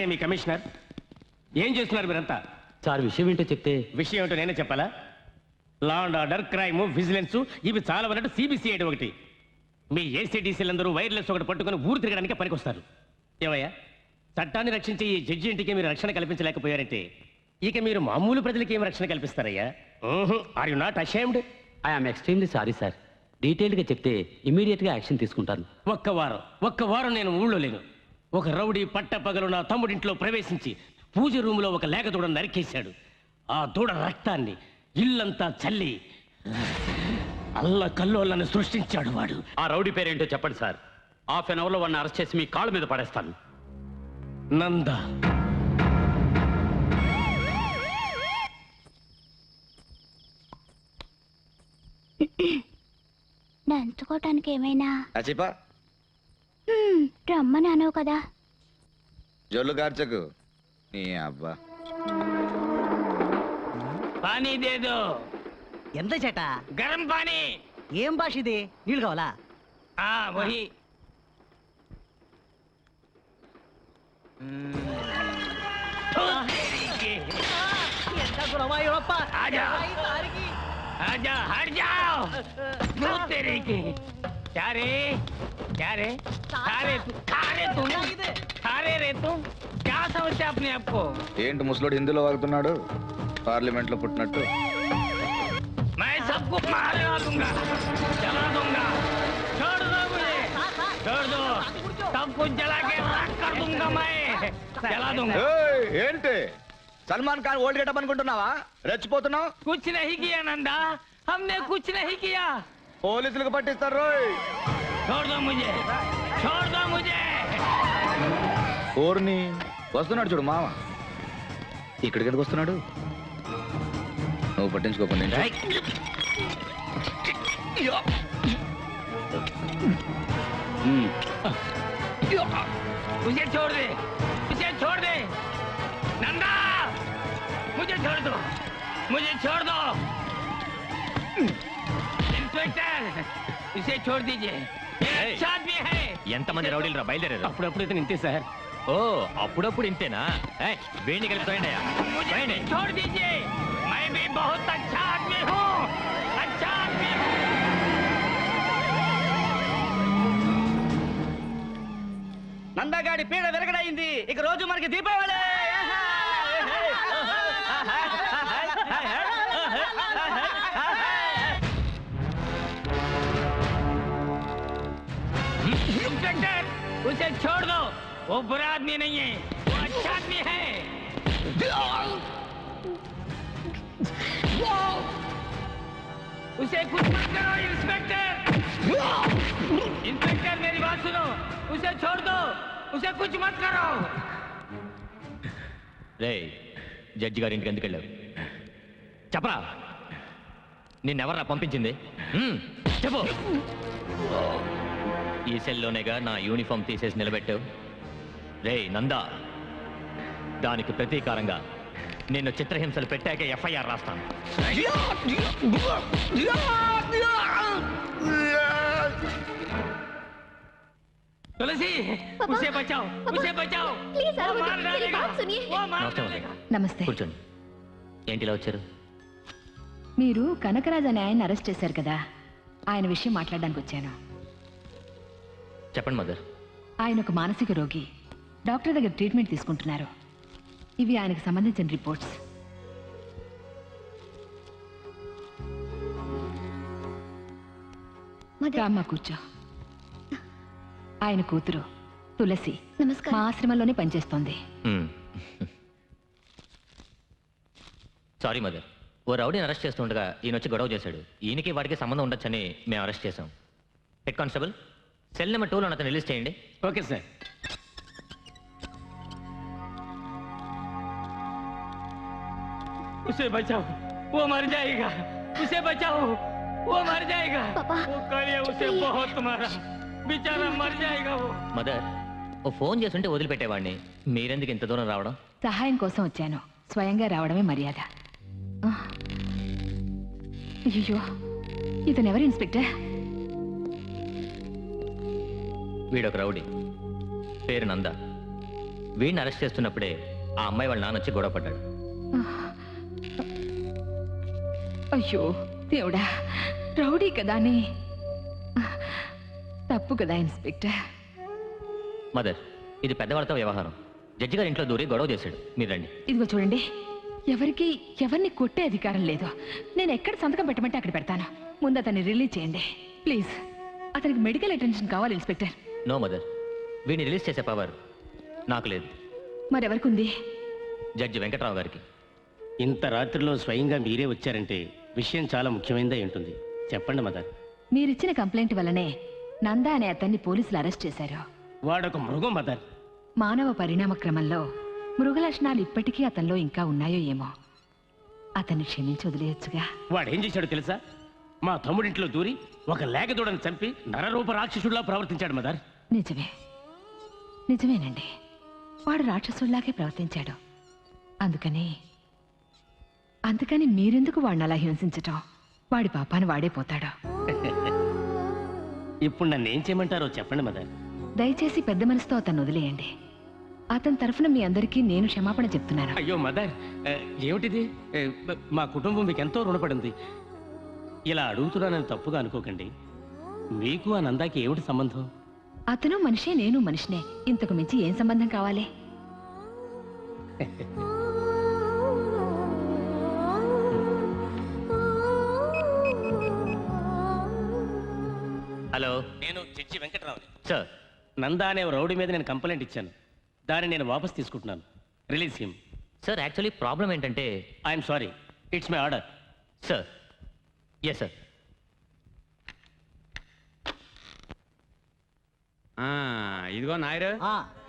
ఎవరయ్యా మీ కమిషనర్? ఏం చేస్తున్నారు మీరంతా? సార్ విషయం ఏంటో చెప్తే. విషయం ఏంటో నేనే చెప్పాలా? Law and order, crime, vigilance ఇవి చాలా అన్నట్టు సిబిసిఐడి ఒకటి. మీ ఏసీడీసీలందరూ వైర్లెస్ ఒకటి పట్టుకుని ఊరు తిరగడానికి పనికొస్తారు. ఏమయ్యా, చట్టాన్ని రక్షించే ఈ జడ్జి ఇంటికి మీరు రక్షణ కల్పించలేకపోయారంటే ఇక మీరు మామూలు ప్రజలకి ఏం రక్షణ కల్పిస్తారయ్యా? Are you not ashamed? I'm extremely sorry sir. డీటెయిల్డ్గా చెప్తే ఇమీడియట్గా యాక్షన్ తీసుకుంటాను. ఒక్క వారం నేను ఊళ్ళో లేను. ఒక రౌడీ పట్టపగలు నా తమ్ముడింట్లో ప్రవేశించి పూజ రూములో ఒక లేక దూడను నరికేశాడు. ఆ దూడ రక్తాన్ని ఇల్లంతా చల్లి అల్ల కల్లోలను సృష్టించాడు వాడు. ఆ రౌడీ పేరేంటో చెప్పండి సార్. హాఫ్ అన్ అవర్లో వాడిని అరెస్ట్ చేసి మీ కాళ్ళ మీద పడేస్తాను. నంద. నంచుకోవటానికి ఏమైనా రమ్మని అనవు కదా. జొల్లు కార్చకు నీ అబ్బా. పానీ దేదో. ఎంత చేట? గరం పానీ. ఏం భాష ఇది? నీళ్ళు కావాలా? వహి. आजा हट जाओ। तेरे की क्या रे खारे रे तुम क्या समझते अपने आप को? ఏంటి ముసలోడు హిందీలో వాగుతున్నాడు? పార్లమెంట్ లో పుట్టినట్టు. मैं सबको मारवा दूंगा, जला दूंगा। छोड़ दो मुझे, छोड़ दो। सब कुछ जला के राख कर दूंगा मैं, जला दूंगा। ఏంటి సల్మాన్ ఖాన్ ఓల్డ్ గెటప్ అనుకుంటున్నావా? రెచ్చిపోతున్నావు. कुछ नहीं किया नंदा, हमने कुछ नहीं किया। పోలీసులకు పట్టిస్తారు రోయ్. छोड़ दो मुझे, छोड़ दो मुझे। ఓర్ని వస్తున్నాడు చూడు మామ. ఇక్కడికి ఎందుకు వస్తున్నాడు? నువ్వు పట్టించుకోకుండా मुझे छोड़ दे, मुझे छोड़ दे नंदा, मुझे छोड़ दो, मुझे छोड़ दो। इंस्पेक्टर इसे छोड़ दीजिए, अच्छा आदमी है। ఎంతమంది రౌడీలు రా బయలుదేరారు? అప్పుడప్పుడు ఇంతే సార్. ఓ అప్పుడప్పుడు ఇంతేనా? వేణి కలిపి मुझे छोड़ दीजिए, मैं भी बहुत अच्छा आदमी हूँ, अच्छा आदमी हूँ। నందగాడి పీడ విరగడైంది. ఇక రోజు మనకి దీపావళి. इंस्पेक्टर उसे छोड़ दो, वो बुरा आदमी नहीं है, वो अच्छा आदमी है। उसे कुछ मत करो इंस्पेक्टर। इंस्पेक्टर मेरी बात सुनो, उसे छोड़ दो, उसे कुछ मत करो। రే జడ్జి గారి ఇంటికి ఎందుకు వెళ్ళావు? చెప్పరా, నిన్నెవర్రా పంపించింది? చెప్పు. ఈ సెల్లోనేగా నా యూనిఫామ్ తీసేసి నిలబెట్టావు. రే నందా, దానికి ప్రతీకారంగా నిన్ను చిత్రహింసలు పెట్టాక ఎఫ్ఐఆర్ రాస్తాను. तुलसी उसे बचाओ, उसे बचाओ। प्लीज वो मार मेरी डालेगा, बात सुनिए। वो मार నమస్తే डालेगा। నమస్తే. కూర్చోండి. ఏంటి ఇలా వచ్చారు? మీరు కనకరాజ్ అనే ఆయన అరెస్ట్ చేశారు కదా, ఆయన విషయం మాట్లాడడానికి వచ్చాను. చెప్పండి మదర్. ఆయన ఒక మానసిక రోగి. డాక్టర్ దగ్గర ట్రీట్మెంట్ తీసుకుంటున్నారు. ఇవి ఆయనకు సంబంధించిన రిపోర్ట్స్. రామ్మ కూర్చో. ఆయన కూతురు తులసి నమస్కారం. మా ఆశ్రమంలోనే పనిచేస్తోంది. సారీ మదర్, ఓ రౌడీని అరెస్ట్ చేస్తుండగా ఈయన వచ్చి గొడవ చేశాడు. ఈయనకి వాడికి సంబంధం ఉండొచ్చని మేము అరెస్ట్ చేశాం. హెడ్ కానిస్టేబుల్, సెల్ నెంబర్ 2లో అతను రిలీజ్ చేయండి. Okay sir. उसे बचाओ, वो मर जाएगा। उसे बचाओ, वो मर जाएगा। पापा, वो कालिया उसे बहुत मारा, बेचारा मर जाएगा वो। మదర్, ఓ ఫోన్ చేస్తుంటే వదిలిపెట్టేవాడిని. మీరెందుకు ఇంత దూరం రావడం? సహాయం కోసం వచ్చాను. స్వయంగా రావడమే మర్యాద. అయ్యో, ఇతనెవరు ఇన్స్పెక్టర్? వీడొక రౌడీ, పేరు నంద. వీడిని అరెస్ట్ చేస్తున్నప్పుడే ఆ అమ్మాయి వాళ్ళ నాన్న వచ్చి గొడవ పడ్డాడు. అయ్యో దేవుడా, రౌడీ కదా అని. తప్పు కదా ఇన్స్పెక్టర్. మదర్, ఇది పెద్దవాళ్ళతో వ్యవహారం. జడ్జి గారి ఇంట్లో దూరి గొడవ చేశాడు. మీరు రండి. ఇదిగో చూడండి, ఎవరిని కొట్టే అధికారం లేదు. నేను ఎక్కడ సంతకం పెట్టమంటే అక్కడ పెడతాను. ముందు అతన్ని రిలీజ్ చేయండి ప్లీజ్. అతనికి మెడికల్ అటెన్షన్ కావాలి ఇన్స్పెక్టర్. నో మదర్, వీడిని రిలీజ్ చేసే పవర్ నాకు లేదు. మరెవరికి ఉంది? జడ్జి వెంకట్రావు గారికి. ఇంత రాత్రిలో స్వయంగా మీరే వచ్చారంటే విషయం చాలా ముఖ్యమైనదే ఉంటుంది. చెప్పండి మదర్. మీరిచ్చిన కంప్లైంట్ వల్లనే నందా అనే అతన్ని పోలీసులు అరెస్ట్ చేశారు. వాడొక మృగం మదర్. మానవ పరిణామ క్రమంలో మృగ లక్షణాలు ఇప్పటికీ అతనిలో ఇంకా ఉన్నాయో ఏమో. అతన్ని క్షమించి వదిలేయొచ్చుగా. వాడేం చేశాడో తెలుసా? మా తమ్ముడింట్లో దూరి ఒక లేగదూడని చంపి నరరూప రాక్షసుడిలా ప్రవర్తించాడు మదర్. నిజమేనండి, వాడు రాక్షసుడిలాగే ప్రవర్తించాడు. అందుకని మీరెందుకు వాడిని అలా హింసించటం? వాడి పాపాన్ని వాడే పోతాడు. ఇప్పుడు నన్ను ఏం చేయమంటారో చెప్పండి మదర్. దయచేసి పెద్ద మనసుతో అతన్ని వదిలేయండి. అతని తరఫున మీ అందరికీ నేను క్షమాపణ చెప్తున్నాను. అయ్యో మదర్, ఏమిటిది? మా కుటుంబం మీకు ఎంతో రుణపడింది. ఇలా అడుగుతున్నానని తప్పుగా అనుకోకండి. మీకు ఆ నందాకి ఏమిటి సంబంధం? అతను మనిషే, నేను మనిషినే. ఇంతకు మించి ఏం సంబంధం కావాలి? హలో, నేను జడ్జి వెంకట్రావు. సార్. నందా అనే రౌడీ మీద నేను కంప్లైంట్ ఇచ్చాను. దాన్ని నేను వాపస్ తీసుకుంటున్నాను. Release him. Sir, actually problem ఏంటంటే I'm sorry, it's my order. Sir. Yes sir. ఇదిగో నాయరు,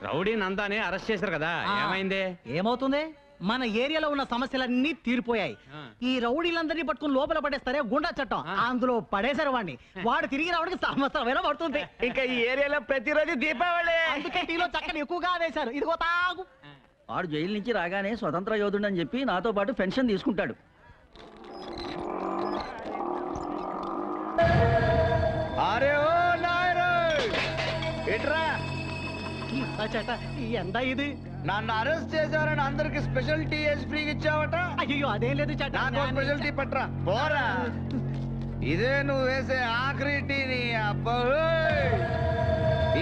రౌడీ నందాని అరెస్ట్ చేశారు కదా, ఏమైంది? ఏమవుతుంది? మన ఏరియాలో ఉన్న సమస్యలన్నీ తీరిపోయాయి. ఈ రౌడీలందరినీ పట్టుకుని లోపల పడేస్తారే గుండా చట్టం, అందులో పడేశారు వాడిని. వాడు తిరిగి రావడానికి సంవత్సరం పడుతుంది. ఇంకా ఈ ఏరియాలో ప్రతిరోజు దీపావళి. అందుకే టీలో చక్కని ఎక్కువగా వేశారు. ఇదిగో తాగు. వాడు జైలు నుంచి రాగానే స్వతంత్ర యోధుడు అని చెప్పి నాతో పాటు పెన్షన్ తీసుకుంటాడు. అరే ఓ నాయరు, ఇట్రా. ఎంత ఇది? నన్ను అరెస్ట్ చేశారని అందరికి స్పెషల్ టీ వేసి ఫ్రీగా ఇచ్చావట. అయ్యో అదేం లేదు చట్ట. నాకు స్పెషల్ టీ పట్రా. పోరా, ఇదే నువ్వు వేసే ఆఖరి టీ. నీ అబ్బా,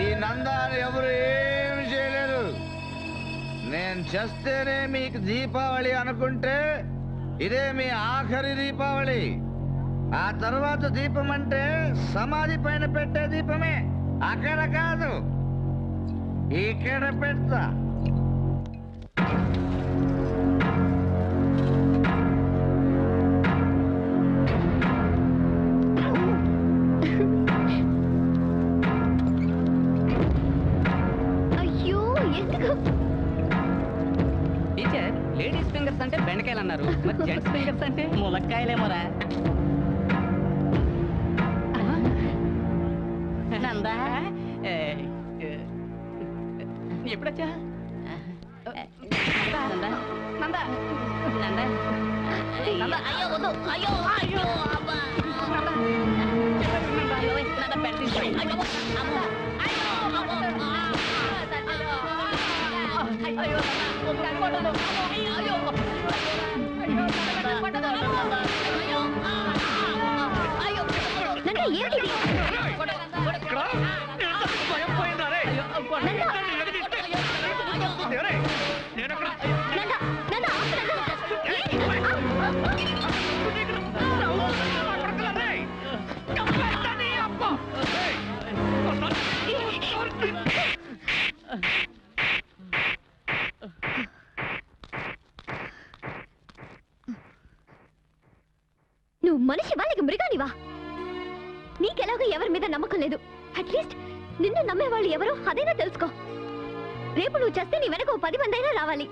ఈ నందాన్ని ఎవరు ఏమి చేయలేరు. నేను చేస్తేనే మీకు దీపావళి అనుకుంటే ఇదే మీ ఆఖరి దీపావళి. ఆ తర్వాత దీపం అంటే సమాధి పైన పెట్టే దీపమే. అక్కడ కాదు, ఇక్కడ పెడతా. అయ్యో ఎందుకు? టీచర్, లేడీస్ ఫింగర్స్ అంటే బెండకాయలు అన్నారు, మరి జెంట్స్ ఫింగర్స్ అంటే ములక్కాయలేమోరా? నందా, ఎప్పుడొచ్చా? నందా, నందా, నందా, నందా. అయ్యో వద్దు, అయ్యో అయ్యో అబ్బా. నందా, నందా, నందా పెట్టించు. అయ్యో అమ్మా, అయ్యో అమ్మా, అయ్యో కొట్టదు, అయ్యో అయ్యో కొట్టదు, అయ్యో అయ్యో. నందా ఏమిటి? నువ్వు మనిషివా లేక మృగానివా? నీకెలాగో ఎవరి మీద నమ్మకం లేదు. అట్లీస్ట్ నిన్ను నమ్మేవాళ్ళు ఎవరో అదైనా తెలుసుకో. రేపు నువ్వు చేస్తే నీ వెనక 10 మంది అయినా రావాలి.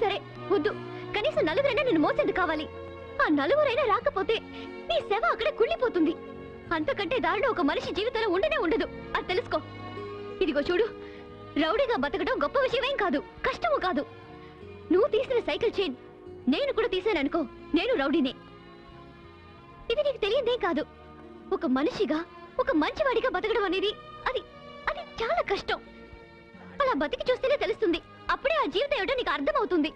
సరే వద్దు, కనీసం 4 నిన్ను మోసేందుకు కావాలి. ఆ 4 రాకపోతే నీ సేవ అక్కడే కుళ్ళిపోతుంది. అంతకంటే దారుణం ఒక మనిషి జీవితంలో ఉండనే ఉండదు. అది తెలుసుకో. ఇదిగో చూడు, రౌడీగా బతకడం గొప్ప విషయమేం కాదు, కష్టము కాదు. నువ్వు తీసిన సైకిల్ చైన్ నేను కూడా తీసాననుకో, నేను రౌడీనే. ఇది నీకు తెలియదేం కాదు. ఒక మనిషిగా, ఒక మంచివాడిగా బతకడం అనేది అది అది చాలా కష్టం. అలా బతికి చూస్తేనే తెలుస్తుంది. అప్పుడే ఆ జీవితం ఏమిటో నీకు అర్థమవుతుంది.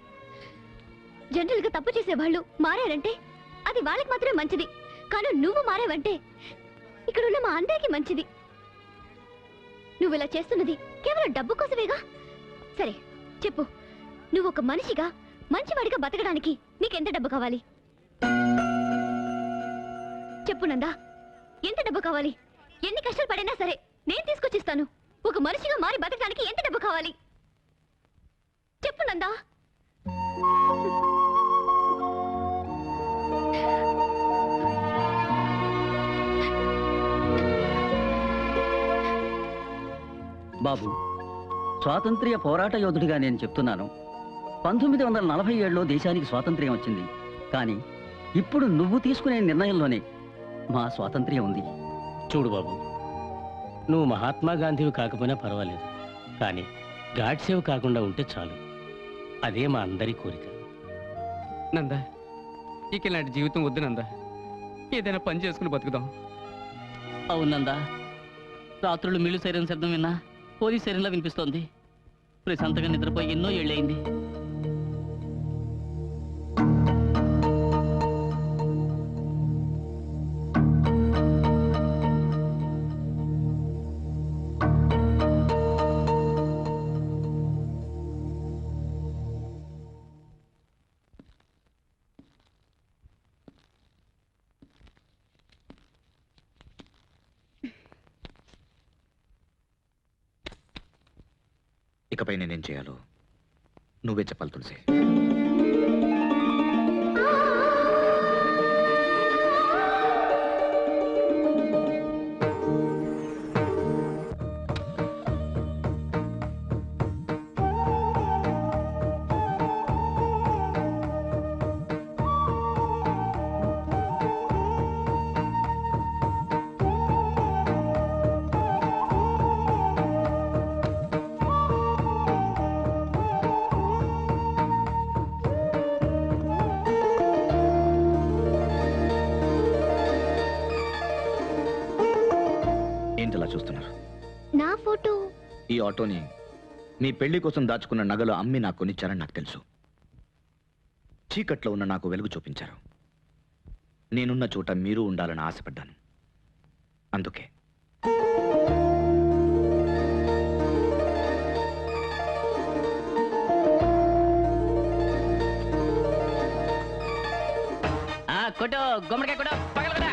జనరల్ గా తప్పు చేసే వాళ్ళు మారారంటే అది వాళ్ళకి మాత్రమే మంచిది. కానీ నువ్వు మారావంటే ఇక్కడ ఉన్న మా అందరికీ మంచిది. నువ్వు ఇలా చేస్తున్నది కేవలం డబ్బు కోసమేగా? సరే చెప్పు, నువ్వు ఒక మనిషిగా మంచివాడిగా బతకడానికి నీకెంత డబ్బు కావాలి? చెప్పు నందా, ఎంత డబ్బు కావాలి? ఎన్ని కష్టాలు పడినా సరే నేను తీసుకొచ్చిస్తాను. ఒక మనిషిగా మారి బతకడానికి ఎంత డబ్బు కావాలి చెప్పు నందా. బాబు, స్వాతంత్ర్య పోరాట యోధుడిగా నేను చెప్తున్నాను. 1947లో దేశానికి స్వాతంత్ర్యం వచ్చింది. కానీ ఇప్పుడు నువ్వు తీసుకునే నిర్ణయంలోనే మా స్వాతంత్ర్యం ఉంది. చూడు బాబు, నువ్వు మహాత్మా గాంధీవి కాకపోయినా పర్వాలేదు, కానీ గాడ్సేవ్ కాకుండా ఉంటే చాలు. అదే మా అందరి కోరిక. నందా, ఇక ఇలాంటి జీవితం వద్దు నందా. ఏదైనా పని చేసుకుని బతుకుదాం. అవునందా, రాత్రులు మిల్లు సైరన్ శబ్దం విన్నా పోలీస్ సైరన్లా వినిపిస్తోంది. ప్రశాంతంగా నిద్రపోయి ఎన్నో ఏళ్ళయింది. ఇకపై నేనేం చేయాలో నువ్వే చెప్పాలి తులసి. ఏంటలా చూస్తున్నారు? నా ఫోటో ఈ ఆటోని మీ పెళ్లి కోసం దాచుకున్న నగలు అమ్మి నాకు కొనిచ్చారని నాకు తెలుసు. చీకట్లో ఉన్న నాకు వెలుగు చూపించారు. నేనున్న చోట మీరు ఉండాలని ఆశపడ్డాను. అందుకే కొట్టు గుమ్మడికాయ కొట్టు, పగల కొట్టు.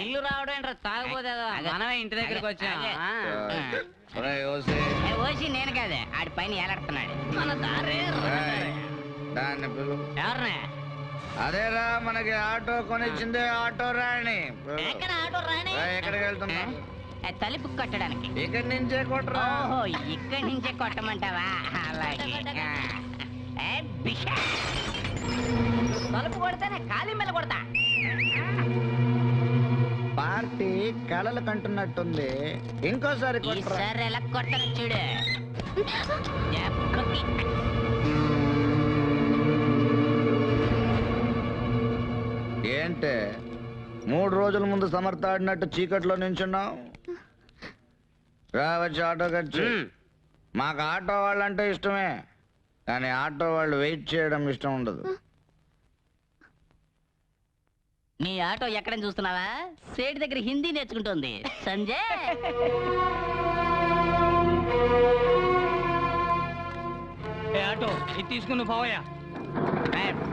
ఇల్లు రావడం ఏంట్రా తాగబోదే, మనమే ఇంటి దగ్గరికి వచ్చాం. ఓసి నేను కాదే, ఆడి పైన ఏలాడుతున్నాడు. మన దారే ఎవరినే? అదేరా మనకి ఆటో కొనిచ్చిందే ఆటో రాణి. ఎక్కడ ఆటో రాని? ఎక్కడికి వెళ్తున్నా? తలుపు కొట్టడానికి. ఇక్కడి నుంచే కొట్టరా. ఓహో, ఇక్కడి నుంచే కొట్టమంటావా? అలాగే. తలుపు కొడితేనే ఖాళీ మీద కొడతా. పార్టీ కళలు కంటున్నట్టుంది, ఇంకోసారి కొట్టరా. ఈసారి ఎలా కొట్టను చూడు. ఏంటే 3 రోజుల ముందు సమర్థ ఆడినట్టు చీకట్లో నించున్నావు? రావచ్చు ఆటో ఖర్చు. మాకు ఆటో వాళ్ళంటే ఇష్టమే, కానీ ఆటో వాళ్ళు వెయిట్ చేయడం ఇష్టం ఉండదు. నీ ఆటో ఎక్కడని చూస్తున్నావా? సేటి దగ్గర హిందీ నేర్చుకుంటుంది సంజయ్. ఆటో ఇది తీసుకుని పోవయ్యా.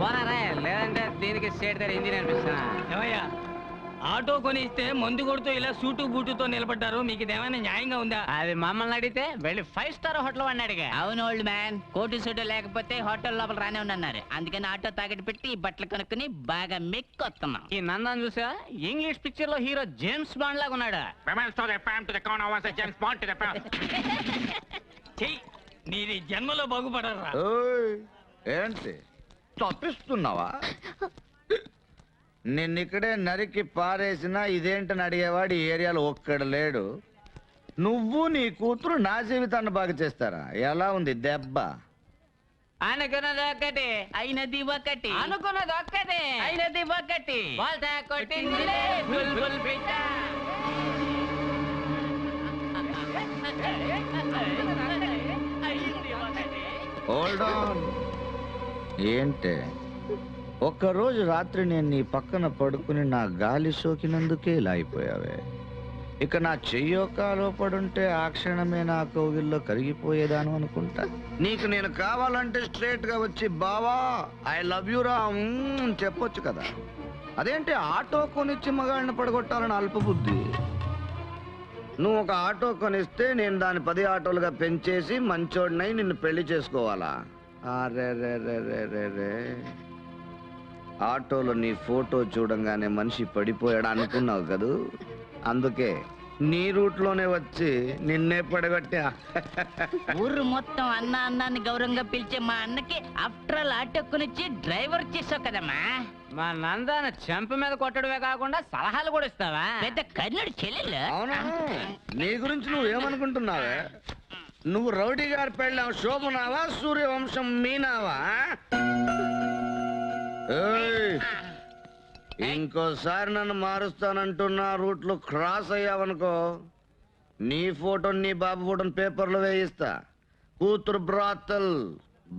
పోనారా లేదంటే దీనికి స్టేట్ గారు హిందీ నేర్పిస్తున్నా. ఏమయ్యా ఆటో కొనిస్తే మందు కొడుతూ ఇలా సూటు బూటుతో నిలబడ్డారు, మీకు ఇదేమైనా న్యాయంగా ఉందా? అది మమ్మల్ని అడిగితే వెళ్ళి 5 స్టార్ హోటల్ వాడిని అడిగా. అవును ఓల్డ్ మ్యాన్, కోటి సూటు లేకపోతే హోటల్ లోపల రానే ఉన్నారు. అందుకని ఆటో తాకట్టు పెట్టి ఈ బట్టలు కొనుక్కుని బాగా మెక్కొస్తున్నాం. ఈ నందాన్ని చూసా ఇంగ్లీష్ పిక్చర్ లో హీరో జేమ్స్ బాండ్ లాగా ఉన్నాడు. చెయ్యి నీది జన్మలో బాగుపడరా. ఓయ్, ఏంటి తప్పిస్తున్నావా? నిన్నిక్కడే నరికి పారేసినా ఇదేంటని అడిగేవాడు ఈ ఏరియాలో ఒక్కడు లేడు. నువ్వు నీ కూతురు నా జీవితాన్ని బాగా చేస్తారా? ఎలా ఉంది దెబ్బ? అనుకున్నది ఒకటి అయినది ఒకటి, అనుకున్నది ఒక్కటే అయినది ఒకటి. బోల్తా కొట్టిందిలే బుల్బుల్ పిట్ట. Hold on. ఏంటే ఒక్కరోజు రాత్రి నేను నీ పక్కన పడుకుని నా గాలి సోకినందుకే ఇలా అయిపోయావే. ఇక నా చెయ్యో కాలో పడుంటే ఆ క్షణమే నా కౌగిల్లో కరిగిపోయేదాను అనుకుంటా. నీకు నేను కావాలంటే స్ట్రేట్ గా వచ్చి బావా ఐ లవ్ యూ రా అని చెప్పొచ్చు కదా. అదేంటి ఆటో కొనిచ్చి మగాడిని పడగొట్టాలని అల్పబుద్ధి. నువ్వు ఒక ఆటో కొనిస్తే నేను దాన్ని 10 ఆటోలుగా పెంచేసి మంచోడినై నిన్ను పెళ్లి చేసుకోవాలా? అరే రే రే రే రే రే. ఆటోలో నీ ఫోటో చూడంగానే మనిషి పడిపోయాడు అనుకున్నావు కదూ, అందుకే నీ రూట్లోనే వచ్చి నిన్నే పడగొట్టా. ఊరు మొత్తం అన్న అన్నాన్ని గౌరవంగా పిలిచే మా అన్నకి ఆఫ్టర్ ఆల్ ఆటో కొనిచ్చి డ్రైవర్ చేసావు కదమ్మా. మా నందాన్ని చెంప మీద కొట్టడమే కాకుండా సలహాలు కూడా ఇస్తావా? పెద్ద కర్ణుడు చెల్లెలు. అవునా? నీ గురించి నువ్వేమనుకుంటున్నావే? నువ్వు రౌడీ గారి పెళ్ళాం శోభనావా, సూర్యవంశం మీనావా? ఏయ్, ఇంకోసారి నన్ను మారుస్తానంటున్నా రూట్లో క్రాస్ అయ్యావనుకో నీ ఫోటో నీ బాబు ఫోటోని పేపర్లో వేయిస్తా. కూతురు బ్రాతల్,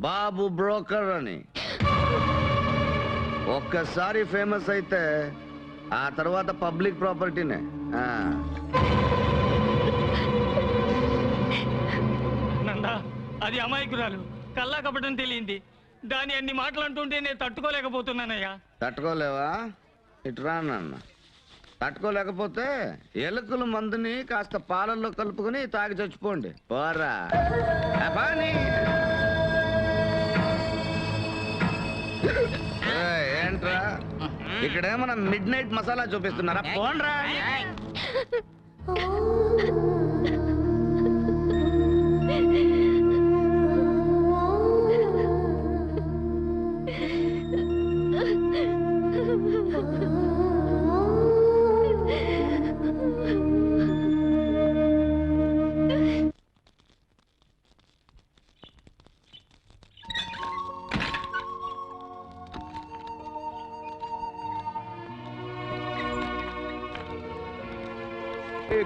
బాబు బ్రోకర్ అని. ఒక్కసారి ఫేమస్ అయితే ఆ తర్వాత పబ్లిక్ ప్రాపర్టీనే. నందా, అది అమాయకురాలు, కల్లా కపటం తెలియంది. దాని అన్ని మాటలు అంటుంటే నేను తట్టుకోలేకపోతున్నానయ్యా. తట్టుకోలేవా? ఇట్రా నాన్న. తట్టుకోలేకపోతే ఎలుకల మందుని కాస్త పాలల్లో కలుపుకుని తాగి చచ్చిపోండి. పోరా అబాని. ఏంట్రా ఇక్కడేమన్నా మిడ్ నైట్ మసాలా చూపిస్తున్నారా? పోండ్రా.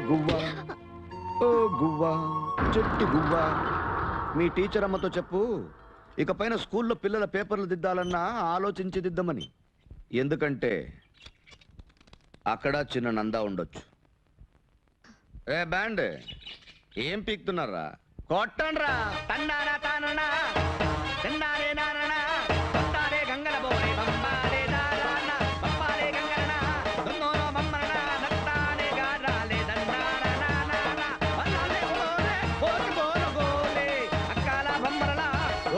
గువ్వా ఓ గువ్వా చెట్టు గువ్వా, మీ టీచర్ అమ్మతో చెప్పు ఇకపైన స్కూల్లో పిల్లల పేపర్లు దిద్దాలన్నా ఆలోచించి దిద్దమని. ఎందుకంటే అక్కడ చిన్న నందా ఉండొచ్చు. ఏ బ్యాండ్ ఏం పీక్తున్నారా? కొట్టండ్రా. తన్నారా తాననా తిన్నారే నాననా కొట్టారే గంగల బోరే బంబారే దారానా బంబారే గంగలనా దొన్నోనో బమ్మరనా నట్టానే గారాలే దండారా నానా వల్లాలే ఓరే ఓరి బోరు గోలే అక్కాల బమ్మరలా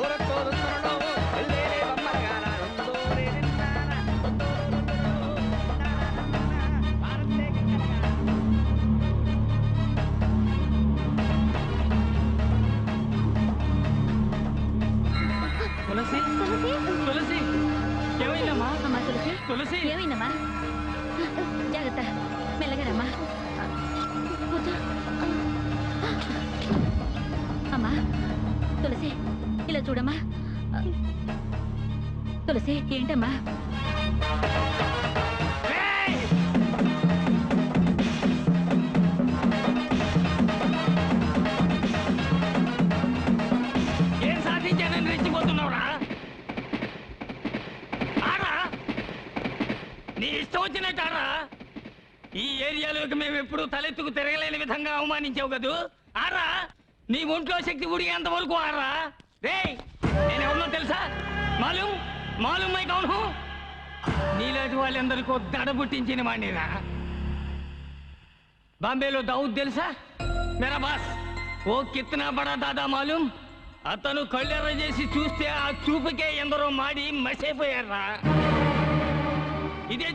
ఓర కోరున్ననో ఎల్లేలే బమ్మరగాల రొందోరే నిన్నానా రొందోరొందోరో నానా భారతే గంగలగా. తులసి, తులసి, ఏమైందమ్మా? అమ్మా తులసి, తులసి, ఏమైందమ్మా? జాగ్రత్త, మెల్లగా రమ్మా. కూర్చో. అమ్మా తులసి, ఇలా చూడమ్మా. తులసి, ఏంటమ్మా? ఏం సాధించానని రెచ్చిపోతున్నావురా? ఆరా, నీ ఇష్టం వచ్చినట్టారా? ఈ ఏరియాలోకి మేము ఎప్పుడు తలెత్తుకు తిరగలేని విధంగా అవమానించావు కదూ. ఆరా, నీ ఒంట్లో శక్తి ఉడిగేంత వరకు ఆరా. రేయ్, నేనెవరినో తెలుసా? మాలూమ్ మాలూమ్ మై కౌన్ హూ? నీలాంటి వాళ్ళందరికీ దడ పుట్టించిన వాడినిరా. బాంబేలో దావుద్ తెలుసా? మేరా బాస్ ఓ కిత్నా బడా దాదా మాలూమ్. అతను కళ్ళెర్ర చేసి చూస్తే ఆ చూపుకే ఎందరో మాడి మసైపోయారా. ఇదే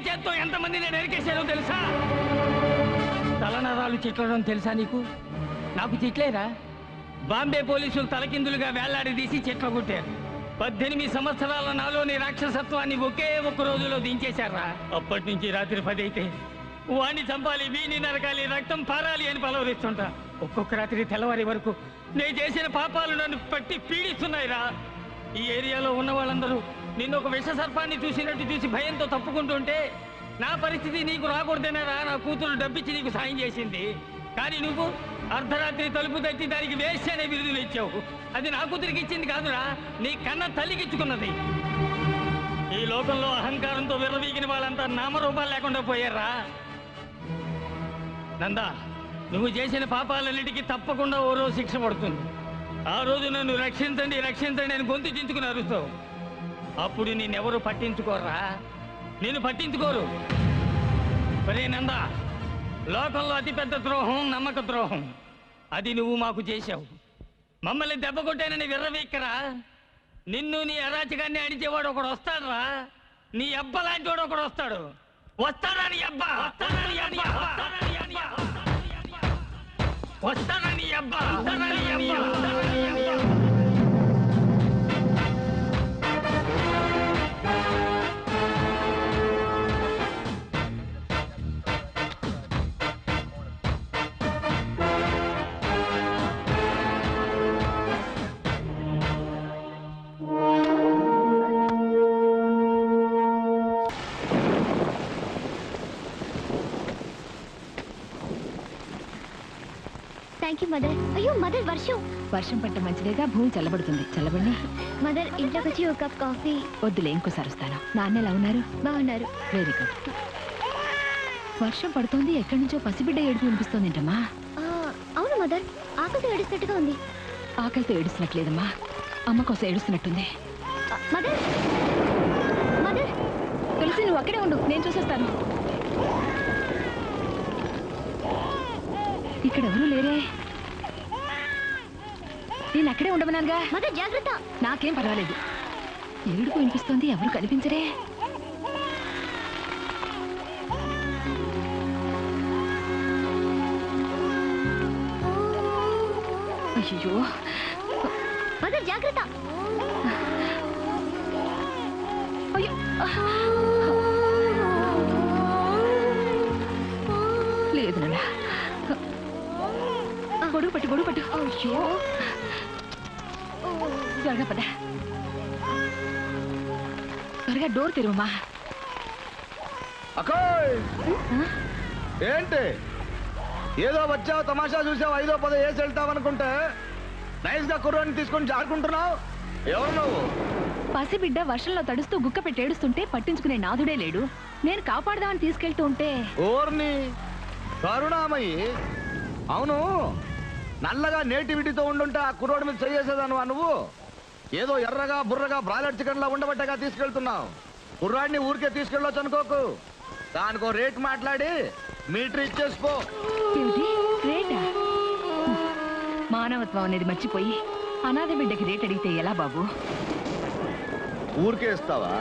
చేత్తో ఎంతమందిని నరికేశారో తెలుసా? తలనరాలు చిట్లడం తెలుసా నీకు? నాకు చిట్లేరా. బాంబే పోలీసులు తలకిందులుగా వేలాడదీసి చెట్ల కొట్టారు. 18 సంవత్సరాల నాలోని రాక్షసత్వాన్ని ఒకే ఒక్క రోజులో దించేశారా. అప్పటి నుంచి రాత్రి 10 అయితే వాణ్ణి చంపాలి, వీణ్ణి నరకాలి, రక్తం పారాలి అని పలవరిస్తుంటా. ఒక్కొక్క రాత్రి తెల్లవారి వరకు నేను చేసిన పాపాలు నన్ను పట్టి పీడిస్తున్నాయిరా. ఈ ఏరియాలో ఉన్న వాళ్ళందరూ నిన్ను ఒక విష సర్పాన్ని చూసినట్టు చూసి భయంతో తప్పుకుంటుంటే నా పరిస్థితి నీకు రాకూడదేనారా. నా కూతురు డబ్బిచ్చి నీకు సాయం చేసింది. కానీ నువ్వు అర్ధరాత్రి తలుపు తట్టి దానికి వేస్ట్ అనే బిరుదులు ఇచ్చావు. అది నా కూతురికి ఇచ్చింది కాదురా, నీ కన్న తల్లికిచ్చుకున్నది. ఈ లోకంలో అహంకారంతో విర్రవీగిన వాళ్ళంతా నామరూపాలు లేకుండా పోయారా. నందా, నువ్వు చేసిన పాపాలన్నిటికీ తప్పకుండా ఓ రోజు శిక్ష పడుతుంది. ఆ రోజు నన్ను రక్షించండి రక్షించండి అని గొంతు చించుకుని అరుస్తావు. అప్పుడు నిన్నెవరు పట్టించుకోరా. నేను పట్టించుకోరు. ఒరే నందా, లోకంలో అతిపెద్ద ద్రోహం నమ్మక ద్రోహం. అది నువ్వు మాకు చేశావు. మమ్మల్ని దెబ్బ కొట్టానని విర్రవీక్కరా. నిన్ను నీ అరాచకాన్ని అడిచేవాడు ఒకడు వస్తాడురా. నీ అబ్బ లాంటి వాడు ఒకడు వస్తాడు. వస్తాడా నీ అబ్బా? వస్తాడా నీ అబ్బా? వస్తాడా నీ అబ్బా? Thank you mother. అయ్యో మదర్, వర్షం పట్ట మంచిదేగా, భూమి చల్లబడుతుంది. చల్లబడి మదర్, ఇంట్లోకి వచ్చి ఒక కప్ కాఫీ. వద్దులే, ఇంకోసారి వస్తాను. నాన్న ఎలా ఉన్నారు? బాగున్నారు. Very good. వర్షం పడుతోంది, ఎక్కడి నుంచో పసిబిడ్డ ఏడుపు వినిపిస్తోంది ఏంటమ్మా? అవును మదర్, ఆకలితో ఏడుస్తున్నట్టుగా ఉంది. ఆకలితో ఏడుస్తున్నట్లేదమ్మా, అమ్మ కోసం ఏడుస్తున్నట్టుంది. మదర్ మదర్, తులసి నువ్వు అక్కడే ఉండు, నేను చూసేస్తాను. ఇక్కడ ఎవరూ లేరే. నేను అక్కడే ఉండమన్నానుగా. మదర్ జాగ్రత్త. నాకేం పర్వాలేదు. ఏడుపు వినిపిస్తోంది, ఎవరు కనిపించరే. అయ్యో, మదర్ జాగ్రత్త. అయ్యో, లేదు నాన్న. గొడుగు పట్టు. అయ్యో, త్వరగా పద. త్వరగా డోర్ తెరువమ్మా. అక్కోయ్, ఏంటి ఏదో వచ్చావు, తమాషా చూసావు, 5ో 10 వేసి వెళ్తావనుకుంటే నైస్ గా కుర్రాన్ని తీసుకొని జారుకుంటున్నావు. ఎవరు నువ్వు? పసిబిడ్డ వర్షంలో తడుస్తూ గుక్క పెట్టి ఏడుస్తుంటే పట్టించుకునే నాథుడే లేడు. నేను కాపాడదామని తీసుకెళ్తూ ఉంటే ఓర్ని కరుణామయ్యి. అవును, నల్లగా నేటివిటీతో ఉండుంటే ఆ కుర్రోడి మీద చేసేదానువా నువ్వు? ఏదో ఎర్రగా బుర్రగా బ్రాయిలర్ చికెన్ లా ఉండబట్టగా తీసుకెళ్తున్నావు. కుర్రాడిని ఊరికే తీసుకెళ్ళొచ్చు అనుకోకు. దానికో రేట్ మాట్లాడి మీటర్ ఇచ్చేసిపో. ఏమిటి రేటా? మానవత్వం అనేది మర్చిపోయి అనాథ బిడ్డకి రేట్ అడిగితే ఎలా బాబు? ఊరికే ఇస్తావా?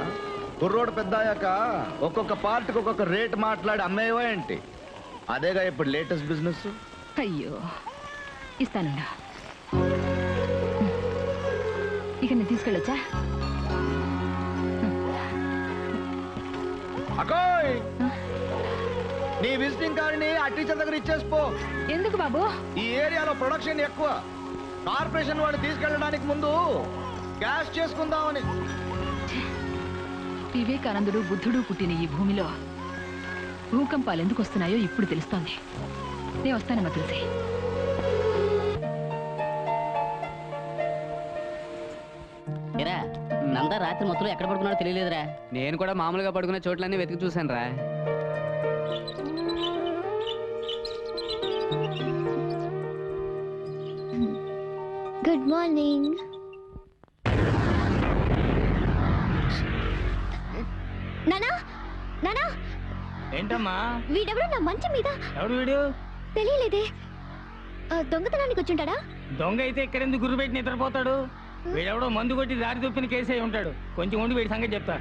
కుర్రోడు పెద్ద అయ్యాక ఒక్కొక్క పార్టీకి ఒక్కొక్క రేట్ మాట్లాడి అమ్మేవా ఏంటి? అదేగా ఇప్పుడు లేటెస్ట్ బిజినెస్. అయ్యో, ఇస్తానుండా. ఇక నేను తీసుకెళ్ళొచ్చా? అకోయ్, నీ విజిటింగ్ కార్డుని ఆ టీచర్ దగ్గర ఇచ్చేసిపో. ఎందుకు బాబు? ఈ ఏరియాలో ప్రొడక్షన్ ఎక్కువ. కార్పొరేషన్ వాడు తీసుకెళ్ళడానికి ముందు క్యాష్ చేసుకుందామని. వివేకానందుడు బుద్ధుడు పుట్టిన ఈ భూమిలో భూకంపాలు ఎందుకు వస్తున్నాయో ఇప్పుడు తెలుస్తోంది. నేను వస్తానమ్మా తులసి. ఏరా, నందా రాత్రి మొత్తం ఎక్కడ పడుకున్నాడో తెలియలేదురా. నేను కూడా మామూలుగా పడుకునే చోట్లన్నీ వెతికి చూశాను రా. Good morning. ఏంటమ్మా వీడెవడో నా మంచం మీద ఎవడు వీడు తెలియలేదే దొంగతనానికి వచ్చుంటాడా? దొంగ అయితే ఇక్కడెందుకు గుర్రు పెట్టి నిద్రపోతాడు? వీడెవడో మందు కొట్టి దారి తొప్పిన కేసే ఉంటాడు. కొంచెం ఉండి వీడి సంగతి చెప్తా.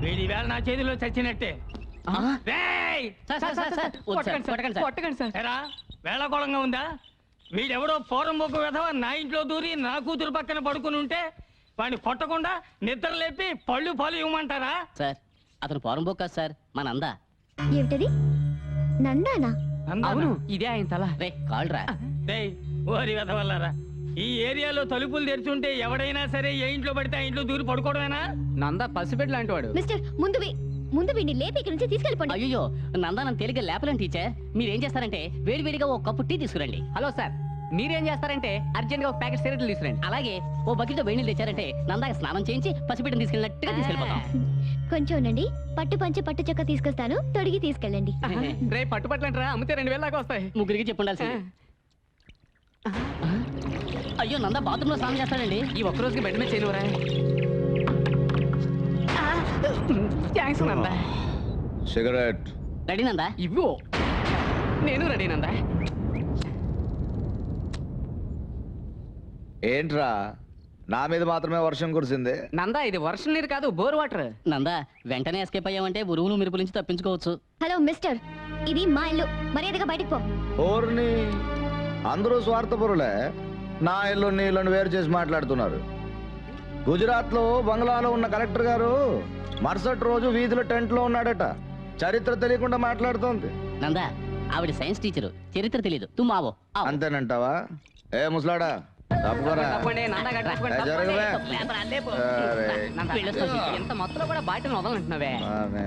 వీడి వేళ నా చేతిలో చచ్చినట్టే. రేయ్! కొట్టకండి సార్. ఎరా వేళకోళంగా ఉందా? వీడెవడో పోరం బొగ్గు వెధవ నా ఇంట్లో దూరి నా కూతురు పక్కన పడుకుని ఉంటే వాడిని కొట్టకుండా నిద్ర లేపి పళ్ళు ఇవ్వమంటారా? సార్ అతను పోరంబోక్ కాదు సార్ మా నందా. ఏమిటది? నందానా? అవును ఇదే ఆయన తల. రే కాల్రా. డేయ్ ఓరి వెధవల్లారా, ఈ ఏరియాలో తలుపులు తెరుచుంటే ఎవడైనా సరే ఏ ఇంట్లో పడితే ఆ ఇంట్లో దూరి పడుకోవడమేనా? నంద పసిపెట్టి లాంటి వాడు. మిస్టర్ ముందు వీడిని లేపి ఇక్కడి నుంచి తీసుకెళ్ళిపోండి. అయ్యో నందా నన్ను తేలిగ్గా లేపలేను టీచర్. మీరేం చేస్తారంటే వేడివేడిగా ఒక కప్పు టీ తీసుకురండి. హలో సార్, మీరేం చేస్తారంటే అర్జెంట్ గా ఒక ప్యాకెట్ సిగరెట్లు తీసుకురండి. అలాగే ఓ బకెట్ వేడి నీళ్ళు తెచ్చారంటే నందాకి స్నానం చేయించి పసిబిడ్డను తీసుకెళ్ళినట్టుగా తీసుకెళ్ళిపోతాం. కొంచెం ఉండండి, పట్టు చొక్క తీసుకొస్తాను, తొడిగి తీసుకెళ్ళండి. రేపు పట్టుపట్లంటారా? అమ్మితే 2000 దాకా వస్తాయి. ముగ్గురికి చెప్పుండాల్సింది. అయ్యో నందా బాత్రూమ్ లో స్నానం చేస్తాడండి. ఈ ఒక్క రోజుకి బెడ్ మీద చేయనురా. Thanks Nanda. Cigarette ready Nanda? ఇవ్వు. నేను రెడీ నందా. ఏంట్రా నా మీద మాత్రమే వర్షం కురిసింది? నందా ఇది వర్షం నీరు కాదు, బోర్ వాటర్. నందా వెంటనే ఎస్కేప్ అయ్యామంటే ఉరువులు మెరుపుల నుంచి తప్పించుకోవచ్చు. హలో మిస్టర్, ఇది మా ఇల్లు, మర్యాదగా బయటకు పో. ఓర్ని అందరూ స్వార్థపరులే. నా ఇల్లు నీ ఇల్లుని వేరు చేసి మాట్లాడుతున్నారు. గుజరాత్ లో బంగ్లాలో ఉన్న కలెక్టర్ గారు మరుసటి రోజు వీధిలో టెంట్ లో ఉన్నాడట. చరిత్ర తెలియకుండా మాట్లాడుతోంది. నందా ఆవిడ సైన్స్ టీచరు, చరిత్ర తెలియదు. తుమ్మావో అంతేనంటావా? ఏ ముసలాడా తప్పుకోరా. తప్పండి నందా గారు, తప్పండి, ఏ, జరగవే. తప్పండి. సరే. నందా, ఇంత మొత్తంలో కూడా బాటిని వదలంటున్నావే. ఆమె.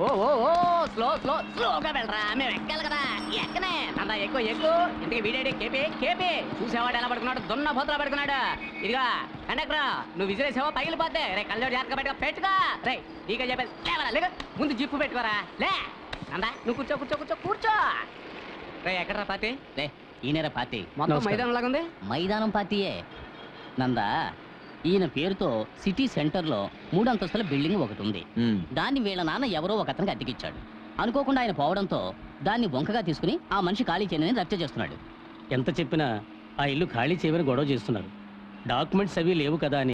ఓ ఓ ఓ స్లోగా వెళ్ళరా, మేము ఎక్కాలి కదా. ఎక్కనే నందా, ఎక్కువ ఇంతకీ వీడేడి కేపీ చూసేవాడు ఎలా పడుకున్నాడు, దున్న భద్ర పడుకున్నాడు. ఇదిగా కండక్టర్, నువ్వు విసిరేసావా పగిలిపోతే. రే కళ్ళజోడు జాగ్రత్తగా పెట్టుకో. రే నీకే చెప్పేది లేవరా, లేక ముందు జిప్పు పెట్టుకోరా. లే నందా, నువ్వు కూర్చో. రే ఎక్కడరా పార్టీ? రే ఈయనరా పార్టీ. మొత్తం మైదానం లాగా ఉంది. మైదానం పార్టీయే. నందా ఈయన పేరుతో సిటీ సెంటర్ లో 3 అంతస్తుల బిల్డింగ్ ఒకటి ఉంది. దాన్ని వీళ్ళ నాన్న ఎవరో ఒక అతనికి అద్దెకిచ్చాడు. అనుకోకుండా ఆయన పోవడంతో దాన్ని వంకగా తీసుకుని ఆ మనిషి ఖాళీ చేయని రచ్చ చేస్తున్నాడు. ఎంత చెప్పినా ఆ ఇల్లు ఖాళీ చేయమని గొడవ చేస్తున్నారు. డాక్యుమెంట్స్ అవి లేవు కదా అని